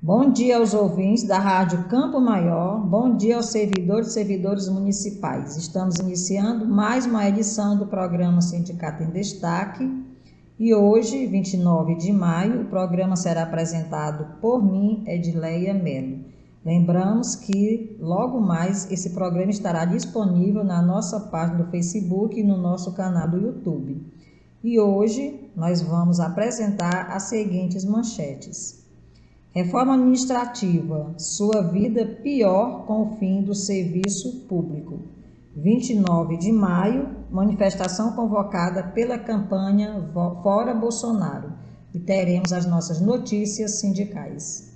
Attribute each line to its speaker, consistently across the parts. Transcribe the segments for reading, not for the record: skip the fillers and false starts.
Speaker 1: Bom dia aos ouvintes da Rádio Campo Maior, bom dia aos servidores e servidores municipais. Estamos iniciando mais uma edição do programa Sindicato em Destaque e hoje, 29 de maio, o programa será apresentado por mim, Edileia Melo. Lembramos que logo mais esse programa estará disponível na nossa página do Facebook e no nosso canal do YouTube. E hoje nós vamos apresentar as seguintes manchetes. Reforma administrativa, sua vida pior com o fim do serviço público. 29 de maio, manifestação convocada pela campanha Fora Bolsonaro. E teremos as nossas notícias sindicais.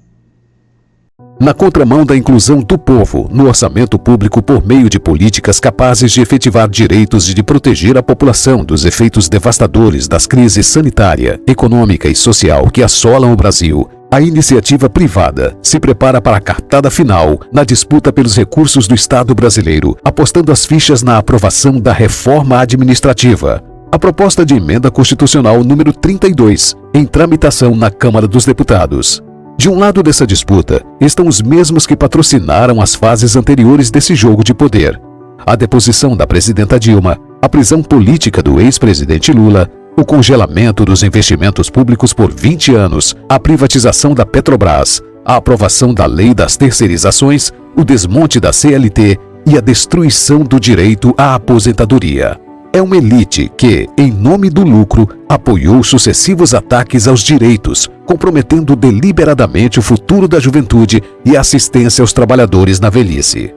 Speaker 2: Na contramão da inclusão do povo no orçamento público por meio de políticas capazes de efetivar direitos e de proteger a população dos efeitos devastadores das crises sanitária, econômica e social que assolam o Brasil, a iniciativa privada se prepara para a cartada final na disputa pelos recursos do Estado brasileiro, apostando as fichas na aprovação da reforma administrativa. A proposta de emenda constitucional número 32, em tramitação na Câmara dos Deputados. De um lado dessa disputa estão os mesmos que patrocinaram as fases anteriores desse jogo de poder. A deposição da presidenta Dilma, a prisão política do ex-presidente Lula, o congelamento dos investimentos públicos por 20 anos, a privatização da Petrobras, a aprovação da lei das terceirizações, o desmonte da CLT e a destruição do direito à aposentadoria. É uma elite que, em nome do lucro, apoiou sucessivos ataques aos direitos, comprometendo deliberadamente o futuro da juventude e a assistência aos trabalhadores na velhice.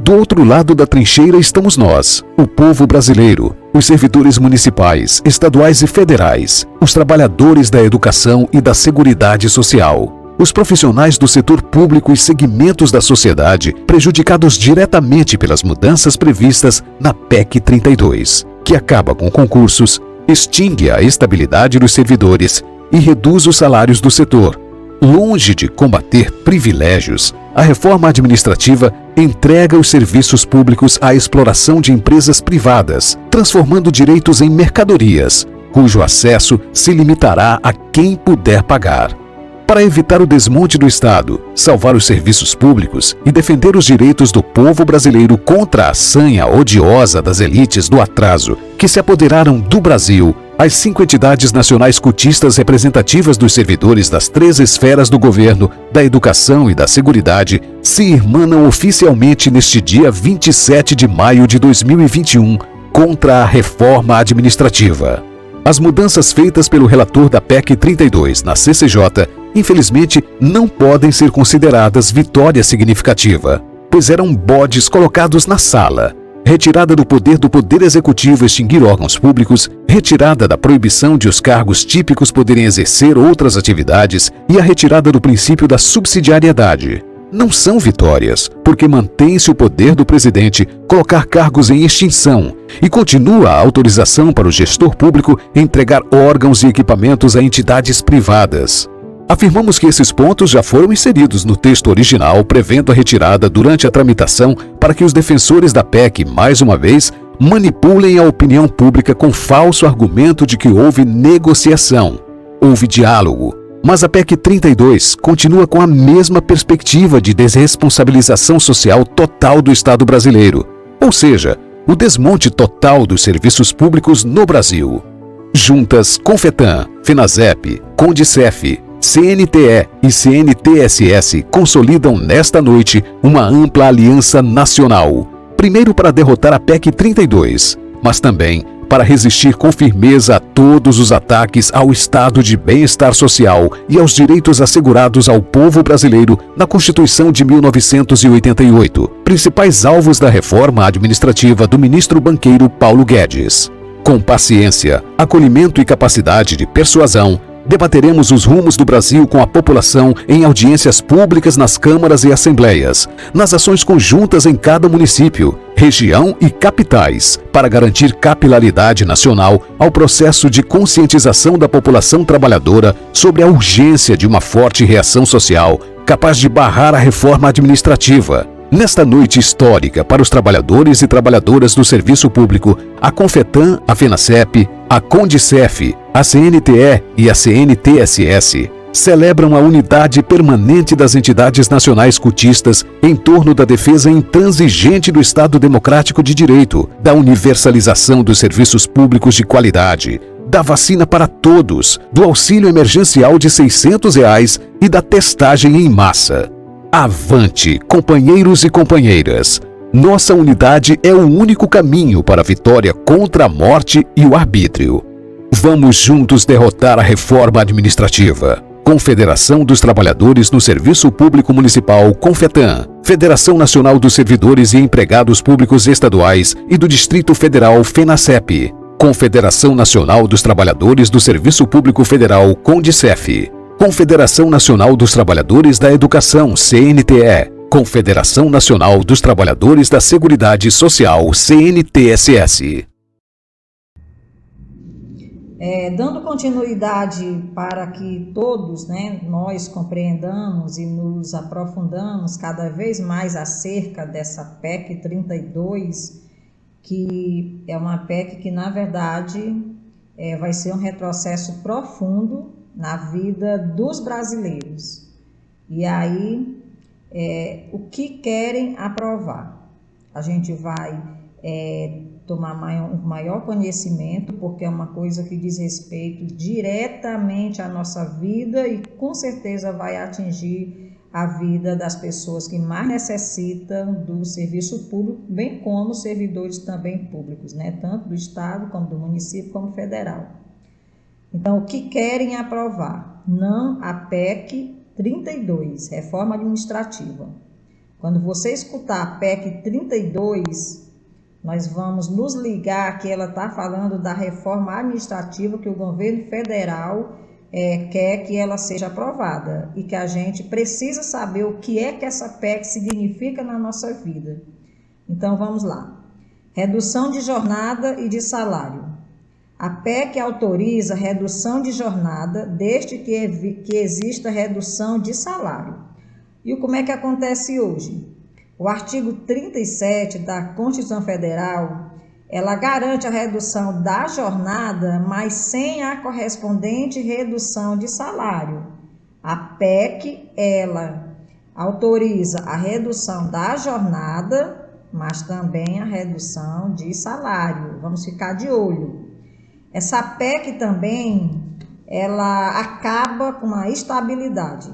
Speaker 2: Do outro lado da trincheira estamos nós, o povo brasileiro, os servidores municipais, estaduais e federais, os trabalhadores da educação e da seguridade social, os profissionais do setor público e segmentos da sociedade prejudicados diretamente pelas mudanças previstas na PEC 32, que acaba com concursos, extingue a estabilidade dos servidores e reduz os salários do setor. Longe de combater privilégios, a reforma administrativa entrega os serviços públicos à exploração de empresas privadas, transformando direitos em mercadorias, cujo acesso se limitará a quem puder pagar. Para evitar o desmonte do Estado, salvar os serviços públicos e defender os direitos do povo brasileiro contra a sanha odiosa das elites do atraso que se apoderaram do Brasil, as 5 entidades nacionais cotistas representativas dos servidores das 3 esferas do governo, da educação e da seguridade se irmanam oficialmente neste dia 27 de maio de 2021 contra a reforma administrativa. As mudanças feitas pelo relator da PEC 32 na CCJ, infelizmente, não podem ser consideradas vitória significativa, pois eram bodes colocados na sala. Retirada do Poder Executivo extinguir órgãos públicos, retirada da proibição de os cargos típicos poderem exercer outras atividades e a retirada do princípio da subsidiariedade. Não são vitórias, porque mantém-se o poder do presidente colocar cargos em extinção e continua a autorização para o gestor público entregar órgãos e equipamentos a entidades privadas. Afirmamos que esses pontos já foram inseridos no texto original, prevendo a retirada durante a tramitação para que os defensores da PEC, mais uma vez, manipulem a opinião pública com falso argumento de que houve negociação. Houve diálogo. Mas a PEC 32 continua com a mesma perspectiva de desresponsabilização social total do Estado brasileiro, ou seja, o desmonte total dos serviços públicos no Brasil. Juntas Confetan, Fenasep, Condicef, CNTE e CNTSS consolidam nesta noite uma ampla aliança nacional, primeiro para derrotar a PEC 32, mas também para resistir com firmeza a todos os ataques ao estado de bem-estar social e aos direitos assegurados ao povo brasileiro na Constituição de 1988, principais alvos da reforma administrativa do ministro banqueiro Paulo Guedes. Com paciência, acolhimento e capacidade de persuasão, debateremos os rumos do Brasil com a população em audiências públicas nas câmaras e assembleias, nas ações conjuntas em cada município, região e capitais, para garantir capilaridade nacional ao processo de conscientização da população trabalhadora sobre a urgência de uma forte reação social capaz de barrar a reforma administrativa. Nesta noite histórica para os trabalhadores e trabalhadoras do serviço público, a Confetan, a Fenasep, a Condicef, a CNTE e a CNTSS celebram a unidade permanente das entidades nacionais cultistas em torno da defesa intransigente do Estado Democrático de Direito, da universalização dos serviços públicos de qualidade, da vacina para todos, do auxílio emergencial de R$ 600 e da testagem em massa. Avante, companheiros e companheiras! Nossa unidade é o único caminho para a vitória contra a morte e o arbítrio. Vamos juntos derrotar a reforma administrativa. Confederação dos Trabalhadores no Serviço Público Municipal, Confetan, Federação Nacional dos Servidores e Empregados Públicos Estaduais e do Distrito Federal, FENACEP, Confederação Nacional dos Trabalhadores do Serviço Público Federal, CONDICEF, Confederação Nacional dos Trabalhadores da Educação, CNTE, Confederação Nacional dos Trabalhadores da Seguridade Social, CNTSS.
Speaker 1: Dando continuidade para que todos, nós compreendamos e nos aprofundamos cada vez mais acerca dessa PEC 32, que é uma PEC que, na verdade, vai ser um retrocesso profundo na vida dos brasileiros. E aí, o que querem aprovar? A gente vai tomar maior conhecimento, porque é uma coisa que diz respeito diretamente à nossa vida e com certeza vai atingir a vida das pessoas que mais necessitam do serviço público, bem como servidores também públicos, tanto do Estado como do município como federal. Então, o que querem aprovar? Não a PEC 32, reforma administrativa. Quando você escutar a PEC 32, nós vamos nos ligar que ela está falando da reforma administrativa que o governo federal quer que ela seja aprovada e que a gente precisa saber o que é que essa PEC significa na nossa vida. Então vamos lá. Redução de jornada e de salário. A PEC autoriza redução de jornada desde que exista redução de salário. E como é que acontece hoje? O artigo 37 da Constituição Federal, ela garante a redução da jornada, mas sem a correspondente redução de salário. A PEC, ela autoriza a redução da jornada, mas também a redução de salário. Vamos ficar de olho. Essa PEC também, ela acaba com a estabilidade.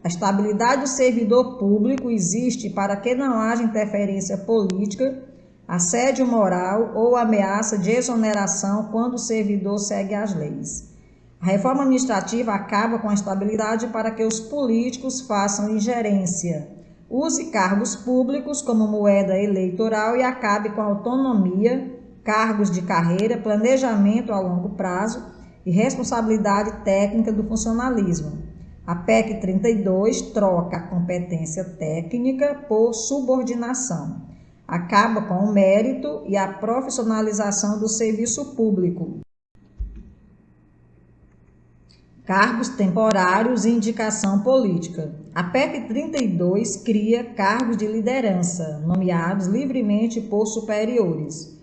Speaker 1: A estabilidade do servidor público existe para que não haja interferência política, assédio moral ou ameaça de exoneração quando o servidor segue as leis. A reforma administrativa acaba com a estabilidade para que os políticos façam ingerência, use cargos públicos como moeda eleitoral e acabe com a autonomia, cargos de carreira, planejamento a longo prazo e responsabilidade técnica do funcionalismo. A PEC 32 troca a competência técnica por subordinação. Acaba com o mérito e a profissionalização do serviço público. Cargos temporários e indicação política. A PEC 32 cria cargos de liderança, nomeados livremente por superiores.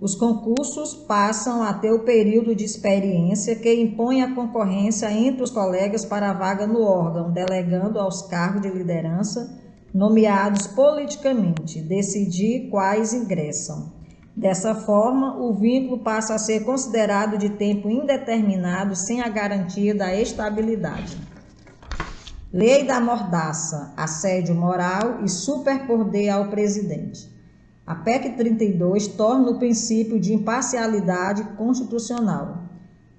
Speaker 1: Os concursos passam a ter o período de experiência que impõe a concorrência entre os colegas para a vaga no órgão, delegando aos cargos de liderança, nomeados politicamente, decidir quais ingressam. Dessa forma, o vínculo passa a ser considerado de tempo indeterminado sem a garantia da estabilidade. Lei da mordaça, assédio moral e superpoder ao presidente. A PEC 32 torna o princípio de imparcialidade constitucional.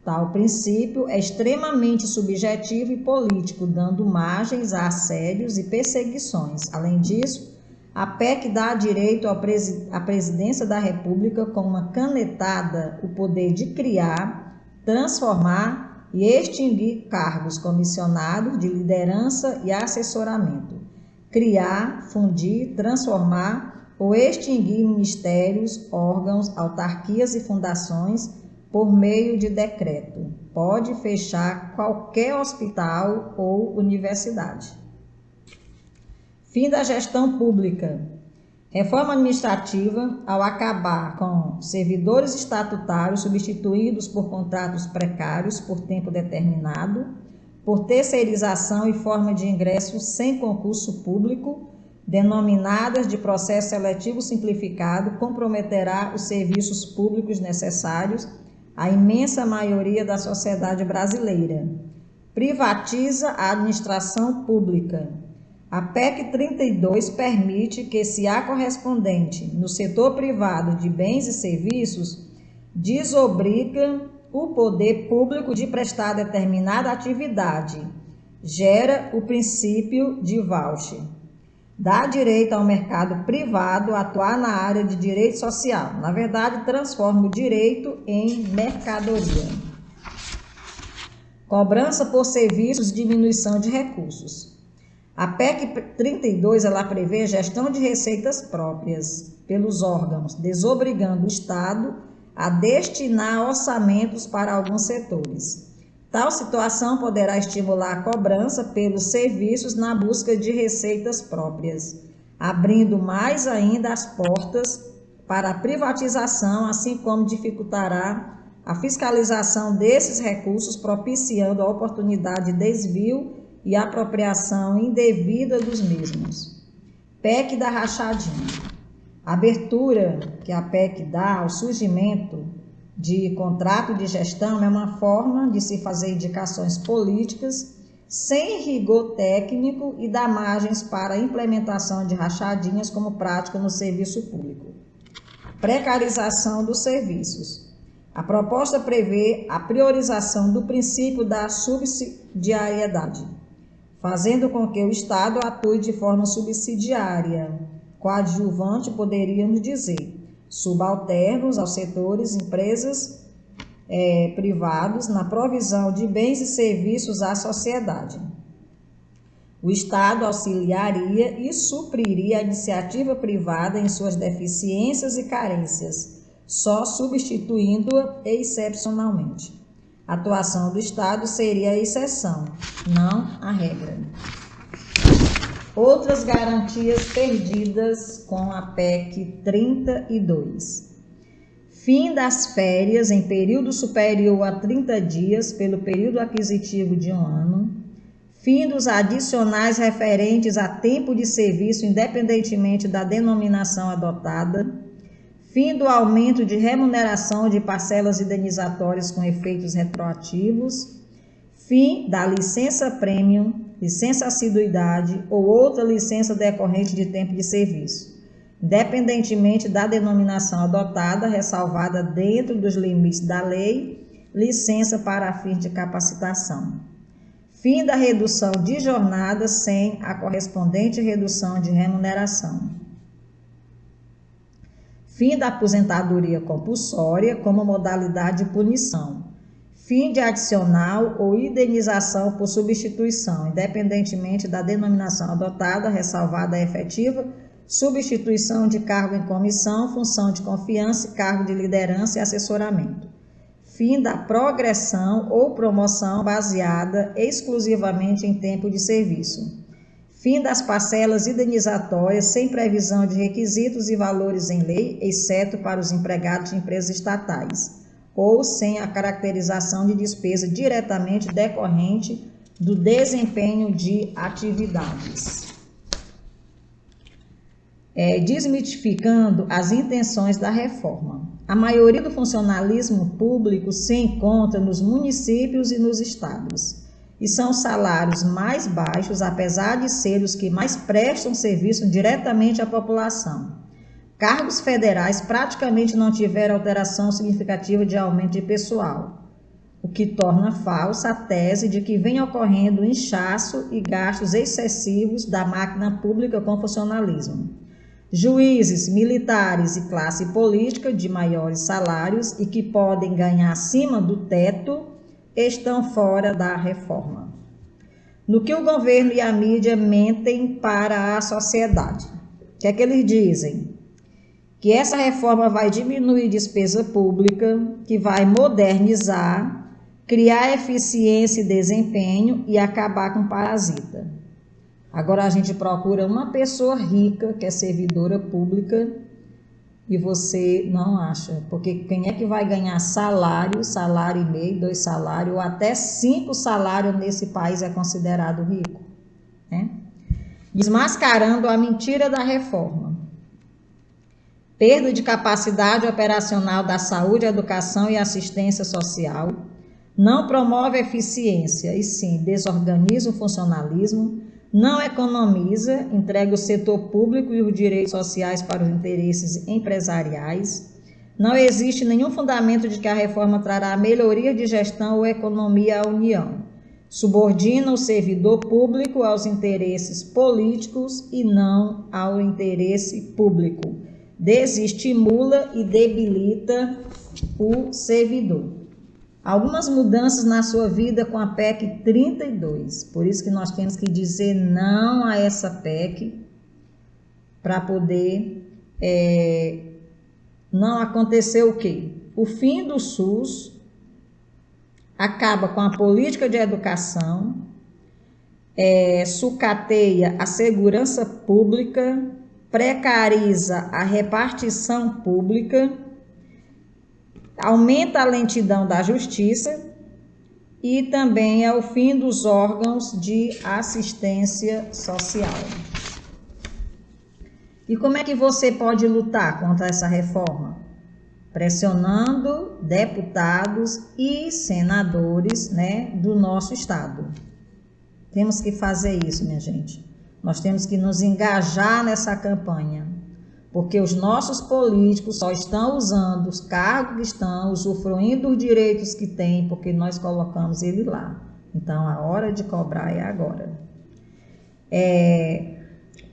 Speaker 1: Tal princípio é extremamente subjetivo e político, dando margens a assédios e perseguições. Além disso, a PEC dá direito à presidência da República com uma canetada o poder de criar, transformar e extinguir cargos comissionados de liderança e assessoramento. Criar, fundir, transformar ou extinguir ministérios, órgãos, autarquias e fundações por meio de decreto. Pode fechar qualquer hospital ou universidade. Fim da gestão pública. Reforma administrativa, ao acabar com servidores estatutários substituídos por contratos precários por tempo determinado, por terceirização e forma de ingresso sem concurso público, denominadas de processo seletivo simplificado, comprometerá os serviços públicos necessários à imensa maioria da sociedade brasileira. Privatiza a administração pública. A PEC 32 permite que, se há correspondente no setor privado de bens e serviços, desobriga o poder público de prestar determinada atividade. Gera o princípio de voucher. Dá direito ao mercado privado a atuar na área de direito social. Na verdade, transforma o direito em mercadoria. Cobrança por serviços e diminuição de recursos. A PEC 32 ela prevê gestão de receitas próprias pelos órgãos, desobrigando o Estado a destinar orçamentos para alguns setores. Tal situação poderá estimular a cobrança pelos serviços na busca de receitas próprias, abrindo mais ainda as portas para a privatização, assim como dificultará a fiscalização desses recursos, propiciando a oportunidade de desvio e apropriação indevida dos mesmos. PEC da rachadinha. A abertura que a PEC dá ao surgimento de contrato de gestão é uma forma de se fazer indicações políticas sem rigor técnico e dá margens para a implementação de rachadinhas como prática no serviço público. Precarização dos serviços. A proposta prevê a priorização do princípio da subsidiariedade, fazendo com que o Estado atue de forma subsidiária, coadjuvante, poderíamos dizer, subalternos aos setores, empresas privados, na provisão de bens e serviços à sociedade. O Estado auxiliaria e supriria a iniciativa privada em suas deficiências e carências, só substituindo-a excepcionalmente. A atuação do Estado seria a exceção, não a regra. Outras garantias perdidas com a PEC 32. Fim das férias em período superior a 30 dias pelo período aquisitivo de 1 ano. Fim dos adicionais referentes a tempo de serviço, independentemente da denominação adotada. Fim do aumento de remuneração de parcelas indenizatórias com efeitos retroativos. Fim da licença premium, licença assiduidade ou outra licença decorrente de tempo de serviço, independentemente da denominação adotada, ressalvada dentro dos limites da lei, licença para fins de capacitação. Fim da redução de jornada sem a correspondente redução de remuneração. Fim da aposentadoria compulsória como modalidade de punição. Fim de adicional ou indenização por substituição, independentemente da denominação adotada, ressalvada a efetiva substituição de cargo em comissão, função de confiança, cargo de liderança e assessoramento. Fim da progressão ou promoção baseada exclusivamente em tempo de serviço. Fim das parcelas indenizatórias sem previsão de requisitos e valores em lei, exceto para os empregados de empresas estatais, ou sem a caracterização de despesa diretamente decorrente do desempenho de atividades. Desmitificando as intenções da reforma. A maioria do funcionalismo público se encontra nos municípios e nos estados, e são salários mais baixos, apesar de ser os que mais prestam serviço diretamente à população. Cargos federais praticamente não tiveram alteração significativa de aumento de pessoal, o que torna falsa a tese de que vem ocorrendo inchaço e gastos excessivos da máquina pública com funcionalismo. Juízes, militares e classe política de maiores salários e que podem ganhar acima do teto estão fora da reforma. No que o governo e a mídia mentem para a sociedade. O que é que eles dizem? Que essa reforma vai diminuir despesa pública, que vai modernizar, criar eficiência e desempenho e acabar com parasita. Agora a gente procura uma pessoa rica, que é servidora pública, e você não acha, porque quem é que vai ganhar salário, salário e meio, 2 salários, ou até 5 salários nesse país é considerado rico, né? Desmascarando a mentira da reforma. Perda de capacidade operacional da saúde, educação e assistência social, não promove eficiência, e sim desorganiza o funcionalismo, não economiza, entrega o setor público e os direitos sociais para os interesses empresariais. Não existe nenhum fundamento de que a reforma trará melhoria de gestão ou economia à União. Subordina o servidor público aos interesses políticos e não ao interesse público. Desestimula e debilita o servidor. Algumas mudanças na sua vida com a PEC 32. Por isso que nós temos que dizer não a essa PEC para poder não acontecer o quê? O fim do SUS, acaba com a política de educação, sucateia a segurança pública, precariza a repartição pública, aumenta a lentidão da justiça e também é o fim dos órgãos de assistência social. E como é que você pode lutar contra essa reforma? Pressionando deputados e senadores, né, do nosso estado. Temos que fazer isso, minha gente. Nós temos que nos engajar nessa campanha, porque os nossos políticos só estão usando os cargos que estão, usufruindo dos direitos que têm, porque nós colocamos ele lá. Então, a hora de cobrar é agora.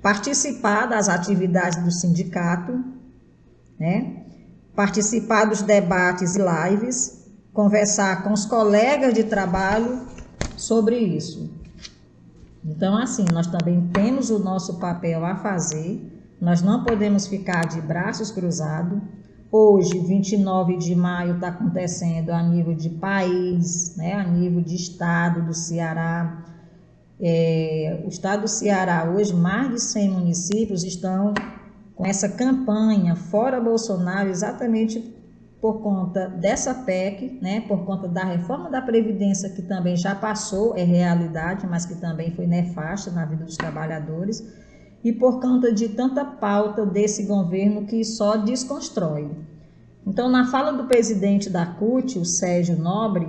Speaker 1: Participar das atividades do sindicato, né? Participar dos debates e lives, conversar com os colegas de trabalho sobre isso. Então, assim, nós também temos o nosso papel a fazer, nós não podemos ficar de braços cruzados. Hoje, 29 de maio, está acontecendo a nível de país, né, a nível de estado do Ceará. O estado do Ceará, hoje, mais de 100 municípios estão com essa campanha Fora Bolsonaro, exatamente por conta dessa PEC, né, por conta da reforma da Previdência, que também já passou, é realidade, mas que também foi nefasta na vida dos trabalhadores, e por conta de tanta pauta desse governo que só desconstrói. Então, na fala do presidente da CUT, o Sérgio Nobre,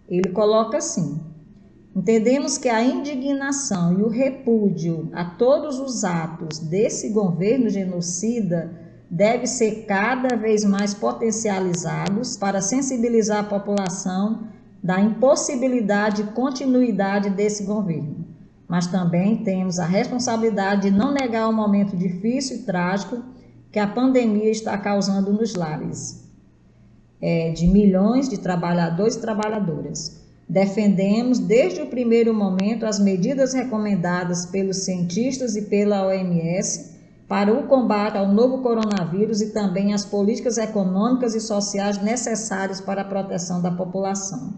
Speaker 1: ele coloca assim: entendemos que a indignação e o repúdio a todos os atos desse governo genocida deve ser cada vez mais potencializados para sensibilizar a população da impossibilidade e continuidade desse governo. Mas também temos a responsabilidade de não negar o momento difícil e trágico que a pandemia está causando nos lares de milhões de trabalhadores e trabalhadoras. Defendemos desde o primeiro momento as medidas recomendadas pelos cientistas e pela OMS para o combate ao novo coronavírus e também as políticas econômicas e sociais necessárias para a proteção da população.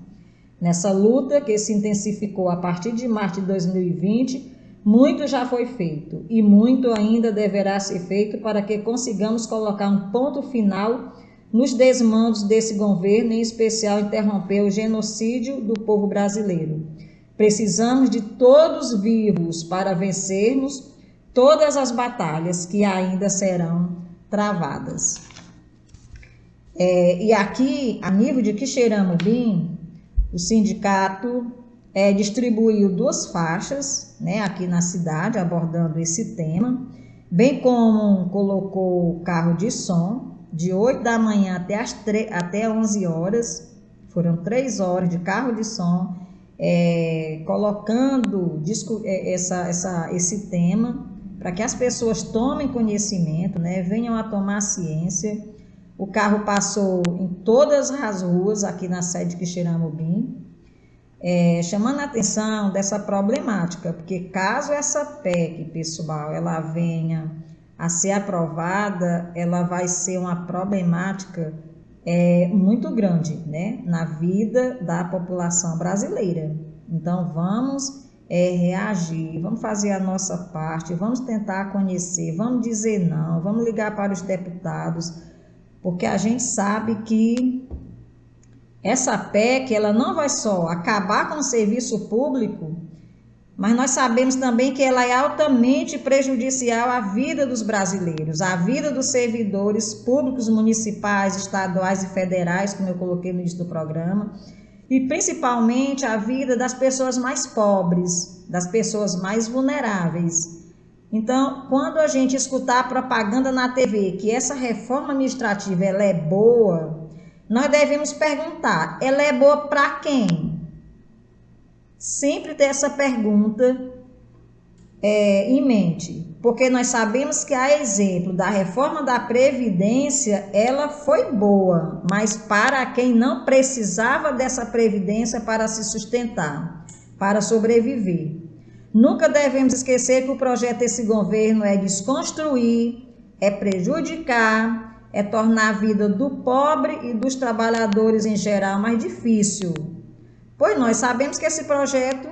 Speaker 1: Nessa luta, que se intensificou a partir de março de 2020, muito já foi feito e muito ainda deverá ser feito para que consigamos colocar um ponto final nos desmandos desse governo, em especial interromper o genocídio do povo brasileiro. Precisamos de todos vivos para vencermos todas as batalhas que ainda serão travadas. E aqui, a nível de Quixeramobim, o sindicato distribuiu 2 faixas, né, aqui na cidade, abordando esse tema, bem como colocou carro de som, de 8 da manhã até 11 horas, foram 3 horas de carro de som, colocando esse tema, para que as pessoas tomem conhecimento, né, venham a tomar ciência. O carro passou em todas as ruas aqui na sede de Quixeramobim, chamando a atenção dessa problemática, porque caso essa PEC, pessoal, ela venha a ser aprovada, ela vai ser uma problemática muito grande, né, na vida da população brasileira. Então, vamos reagir, vamos fazer a nossa parte, vamos tentar conhecer, vamos dizer não, vamos ligar para os deputados, porque a gente sabe que essa PEC, ela não vai só acabar com o serviço público, mas nós sabemos também que ela é altamente prejudicial à vida dos brasileiros, à vida dos servidores públicos municipais, estaduais e federais, como eu coloquei no início do programa, e principalmente à vida das pessoas mais pobres, das pessoas mais vulneráveis. Então, quando a gente escutar a propaganda na TV que essa reforma administrativa ela é boa, nós devemos perguntar, ela é boa para quem? Sempre ter essa pergunta em mente, porque nós sabemos que a exemplo da reforma da Previdência, ela foi boa, mas para quem não precisava dessa Previdência para se sustentar, para sobreviver. Nunca devemos esquecer que o projeto desse governo é desconstruir, é prejudicar, é tornar a vida do pobre e dos trabalhadores em geral mais difícil. Pois nós sabemos que esse projeto,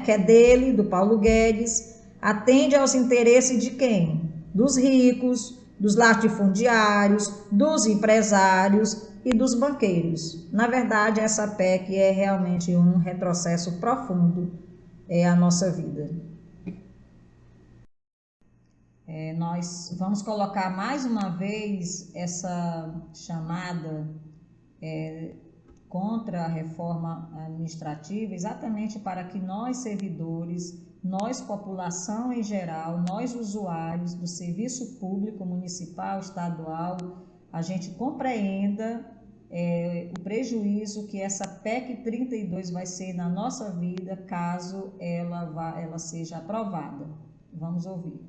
Speaker 1: que é dele, do Paulo Guedes, atende aos interesses de quem? Dos ricos, dos latifundiários, dos empresários e dos banqueiros. Na verdade, essa PEC é realmente um retrocesso profundo à nossa vida. Nós vamos colocar mais uma vez essa chamada contra a reforma administrativa, exatamente para que nós servidores, nós população em geral, nós usuários do serviço público municipal, estadual, a gente compreenda o prejuízo que essa PEC 32 vai ser na nossa vida caso ela seja aprovada. Vamos ouvir.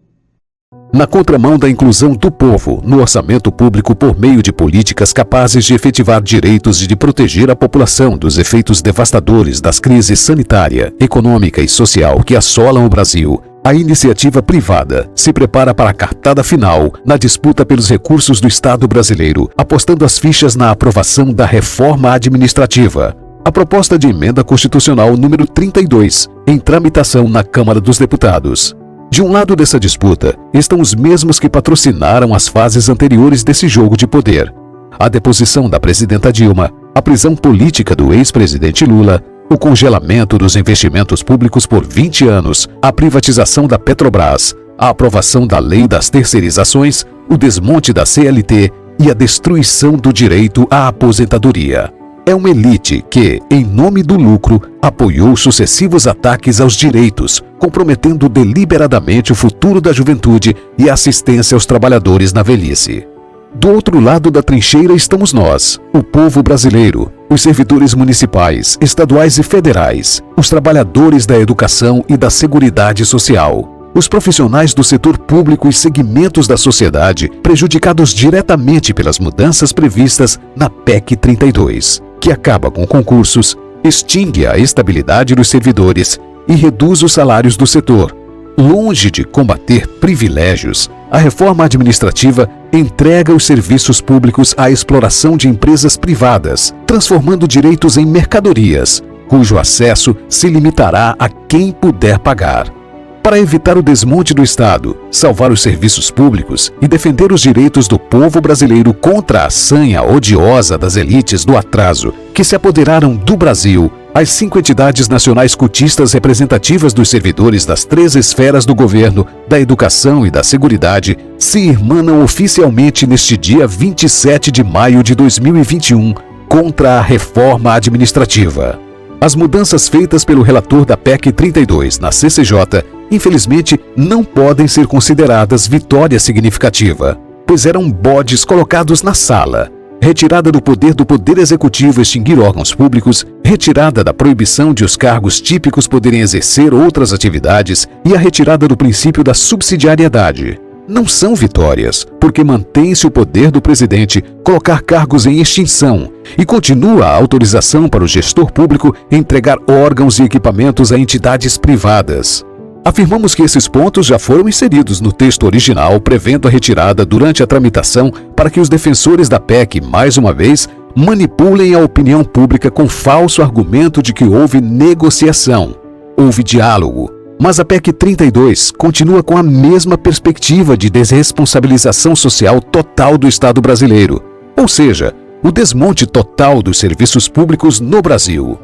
Speaker 2: Na contramão da inclusão do povo no orçamento público por meio de políticas capazes de efetivar direitos e de proteger a população dos efeitos devastadores das crises sanitária, econômica e social que assolam o Brasil, a iniciativa privada se prepara para a cartada final na disputa pelos recursos do Estado brasileiro, apostando as fichas na aprovação da reforma administrativa. A proposta de emenda constitucional número 32, em tramitação na Câmara dos Deputados. De um lado dessa disputa estão os mesmos que patrocinaram as fases anteriores desse jogo de poder. A deposição da presidenta Dilma, a prisão política do ex-presidente Lula, o congelamento dos investimentos públicos por 20 anos, a privatização da Petrobras, a aprovação da lei das terceirizações, o desmonte da CLT e a destruição do direito à aposentadoria. É uma elite que, em nome do lucro, apoiou sucessivos ataques aos direitos, comprometendo deliberadamente o futuro da juventude e a assistência aos trabalhadores na velhice. Do outro lado da trincheira estamos nós, o povo brasileiro, os servidores municipais, estaduais e federais, os trabalhadores da educação e da seguridade social, os profissionais do setor público e segmentos da sociedade prejudicados diretamente pelas mudanças previstas na PEC 32. Que acaba com concursos, extingue a estabilidade dos servidores e reduz os salários do setor. Longe de combater privilégios, a reforma administrativa entrega os serviços públicos à exploração de empresas privadas, transformando direitos em mercadorias, cujo acesso se limitará a quem puder pagar. Para evitar o desmonte do Estado, salvar os serviços públicos e defender os direitos do povo brasileiro contra a sanha odiosa das elites do atraso que se apoderaram do Brasil, as 5 entidades nacionais cotistas representativas dos servidores das 3 esferas do governo, da educação e da seguridade se irmanam oficialmente neste dia 27 de maio de 2021 contra a reforma administrativa. As mudanças feitas pelo relator da PEC 32 na CCJ, infelizmente, não podem ser consideradas vitória significativa, pois eram bodes colocados na sala. Retirada do Poder Executivo extinguir órgãos públicos, retirada da proibição de os cargos típicos poderem exercer outras atividades e a retirada do princípio da subsidiariedade. Não são vitórias, porque mantém-se o poder do presidente colocar cargos em extinção e continua a autorização para o gestor público entregar órgãos e equipamentos a entidades privadas. Afirmamos que esses pontos já foram inseridos no texto original, prevendo a retirada durante a tramitação para que os defensores da PEC, mais uma vez, manipulem a opinião pública com falso argumento de que houve negociação. houve diálogo, mas a PEC 32 continua com a mesma perspectiva de desresponsabilização social total do Estado brasileiro, ou seja, o desmonte total dos serviços públicos no Brasil.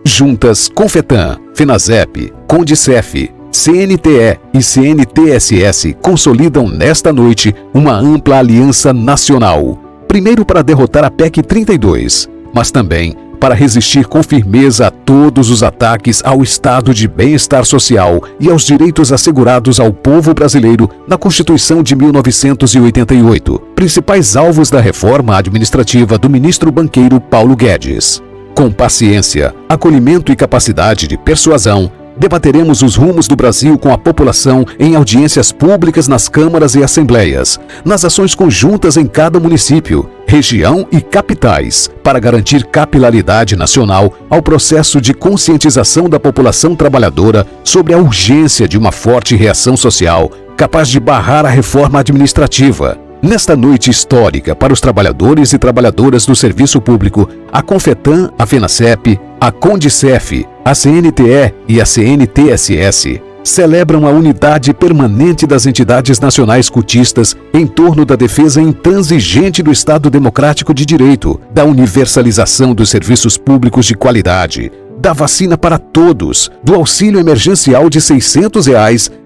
Speaker 2: Juntas Confetan, FENASEP, CONDICEF, CNTE e CNTSS consolidam nesta noite uma ampla aliança nacional. Primeiro para derrotar a PEC 32, mas também para resistir com firmeza a todos os ataques ao estado de bem-estar social e aos direitos assegurados ao povo brasileiro na Constituição de 1988, principais alvos da reforma administrativa do ministro banqueiro Paulo Guedes. Com paciência, acolhimento e capacidade de persuasão, debateremos os rumos do Brasil com a população em audiências públicas nas câmaras e assembleias, nas ações conjuntas em cada município, região e capitais, para garantir capilaridade nacional ao processo de conscientização da população trabalhadora sobre a urgência de uma forte reação social capaz de barrar a reforma administrativa. Nesta noite histórica para os trabalhadores e trabalhadoras do serviço público, a Confetan, a FENASEP, a CONDICEF, a CNTE e a CNTSS celebram a unidade permanente das entidades nacionais cotistas em torno da defesa intransigente do Estado Democrático de Direito, da universalização dos serviços públicos de qualidade, da vacina para todos, do auxílio emergencial de R$ 600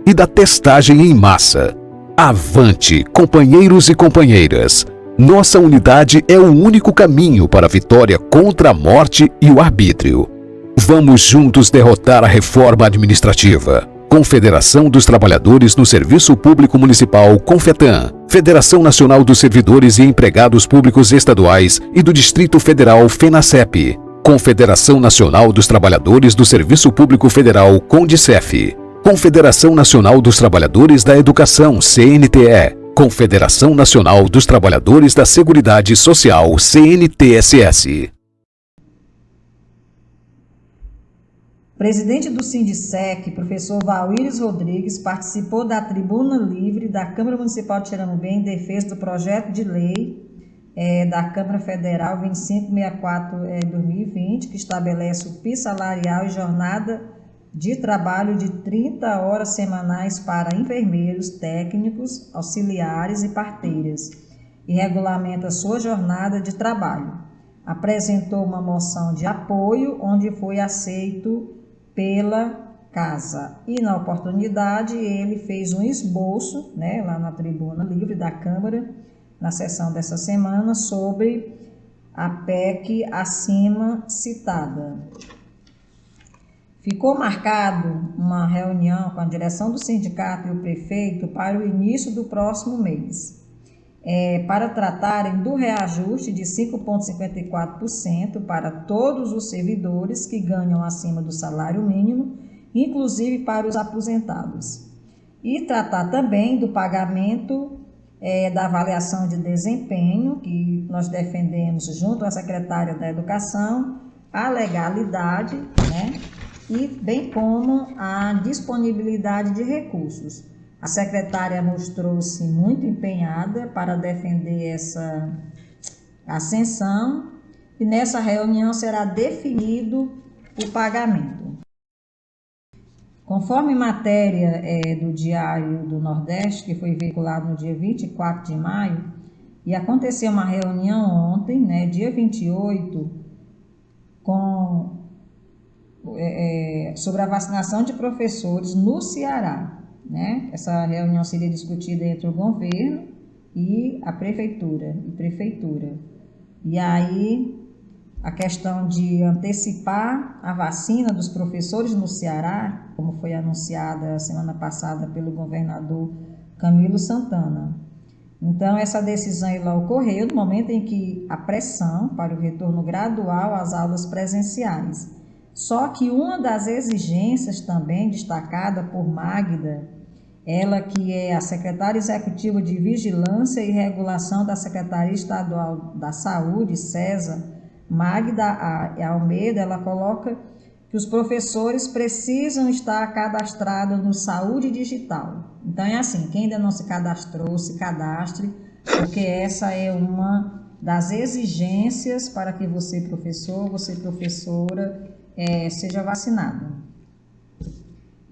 Speaker 2: e da testagem em massa. Avante, companheiros e companheiras! Nossa unidade é o único caminho para a vitória contra a morte e o arbítrio. Vamos juntos derrotar a reforma administrativa. Confederação dos Trabalhadores no Serviço Público Municipal, Confetan. Federação Nacional dos Servidores e Empregados Públicos Estaduais e do Distrito Federal, FENASEP. Confederação Nacional dos Trabalhadores do Serviço Público Federal, CONDICEF. Confederação Nacional dos Trabalhadores da Educação, CNTE. Confederação Nacional dos Trabalhadores da Seguridade Social, CNTSS.
Speaker 1: Presidente do Sindicec, professor Valírios Rodrigues, participou da tribuna livre da Câmara Municipal de Xeramubim em defesa do projeto de lei da Câmara Federal 2564-2020, que estabelece o piso salarial e jornada de trabalho de 30 horas semanais para enfermeiros, técnicos, auxiliares e parteiras, e regulamenta sua jornada de trabalho. Apresentou uma moção de apoio, onde foi aceito pela Casa. E, na oportunidade, ele fez um esboço, lá na tribuna livre da Câmara, na sessão dessa semana, sobre a PEC acima citada. Ficou marcado uma reunião com a direção do sindicato e o prefeito para o início do próximo mês, para tratarem do reajuste de 5,54% para todos os servidores que ganham acima do salário mínimo, inclusive para os aposentados. E tratar também do pagamento da avaliação de desempenho, que nós defendemos junto à secretária da Educação, a legalidade, e bem como a disponibilidade de recursos. A secretária mostrou-se muito empenhada para defender essa ascensão e nessa reunião será definido o pagamento. Conforme matéria do Diário do Nordeste, que foi veiculado no dia 24 de maio, e aconteceu uma reunião ontem, dia 28, sobre a vacinação de professores no Ceará. Essa reunião seria discutida entre o governo e a prefeitura. E aí, a questão de antecipar a vacina dos professores no Ceará, como foi anunciada semana passada pelo governador Camilo Santana. Então, essa decisão ela ocorreu no momento em que a pressão para o retorno gradual às aulas presenciais. Só que uma das exigências também destacada por Magda, ela que é a secretária executiva de Vigilância e Regulação da Secretaria Estadual da Saúde, SESA, Magda Almeida, ela coloca que os professores precisam estar cadastrados no Saúde Digital. Então é assim, quem ainda não se cadastrou, se cadastre, porque essa é uma das exigências para que você, professor, você, professora, seja vacinado.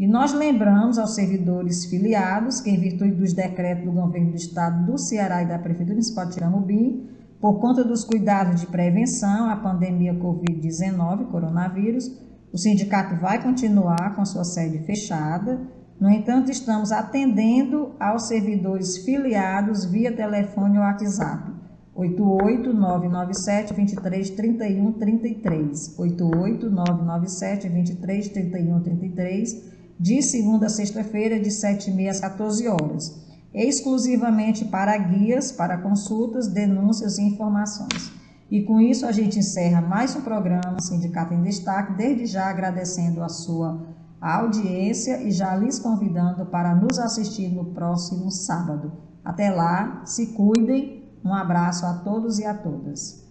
Speaker 1: E nós lembramos aos servidores filiados que, em virtude dos decretos do Governo do Estado do Ceará e da Prefeitura Municipal de Tiramubim, por conta dos cuidados de prevenção à pandemia Covid-19, coronavírus, o sindicato vai continuar com sua sede fechada. No entanto, estamos atendendo aos servidores filiados via telefone ou WhatsApp. 88-997-23-31-33, 88-997-23-31-33, de segunda a sexta-feira, de 7h30 às 14 horas, exclusivamente para guias, para consultas, denúncias e informações. E com isso a gente encerra mais um programa Sindicato em Destaque, desde já agradecendo a sua audiência e já lhes convidando para nos assistir no próximo sábado. Até lá, se cuidem. Um abraço a todos e a todas.